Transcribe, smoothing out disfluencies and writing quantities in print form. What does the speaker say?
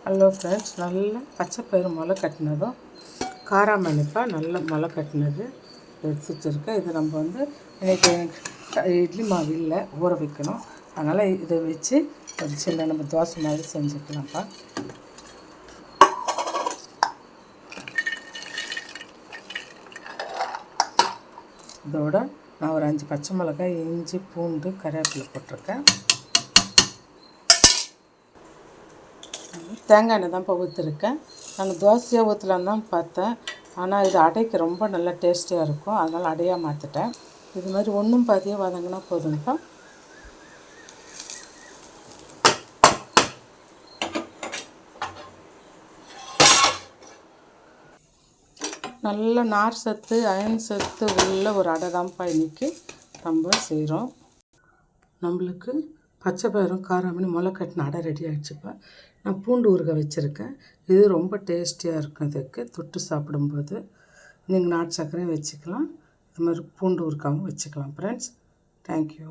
Hello friends, நல்ல பச்சை பயிறு முளை கட்டினதும் காராமணிப்பாக நல்ல முளை கட்டினது எடுத்து வச்சுருக்கேன். இது நம்ம இன்றைக்கி இட்லி மாவு இல்லை, ஊற வைக்கணும். அதனால் இதை வச்சு ஒரு சின்ன நம்ம தோசை மாதிரி செஞ்சுக்கலாம்ப்பா. இதோட நான் ஒரு 5 பச்சை மிளகாய், இஞ்சி, பூண்டு, கருவேப்பிலை போட்டிருக்கேன். தேங்காய் எண்ணெய் தான் ஊற்றிருக்கேன். நான் தோசையாக ஊற்றலான்னு தான் பார்த்தேன், ஆனால் இது அடைக்கு ரொம்ப நல்லா டேஸ்டியாக இருக்கும். அதனால் அடையாக மாற்றிட்டேன். இது மாதிரி ஒன்றும் பாதியாக வதங்கினா போதும்ப்பா. நல்ல நார் சத்து, அயன் சத்து உள்ள ஒரு அடை தான்ப்பா இன்றைக்கி நம்ம செய்கிறோம். நம்மளுக்கு பச்சை பயிரும் காராமணி முளை கட்டின அடை ரெடி ஆகிடுச்சுப்பா. நான் பூண்டு ஊறுகாய் வச்சுருக்கேன். இது ரொம்ப டேஸ்டியாக இருக்கும். இதுக்கு தொட்டு சாப்பிடும்போது நீங்கள் நாட்டு சர்க்கரையும் வச்சுக்கலாம். இது மாதிரி பூண்டு ஊறுகாயும் வச்சுக்கலாம் ஃப்ரெண்ட்ஸ். தேங்க்யூ.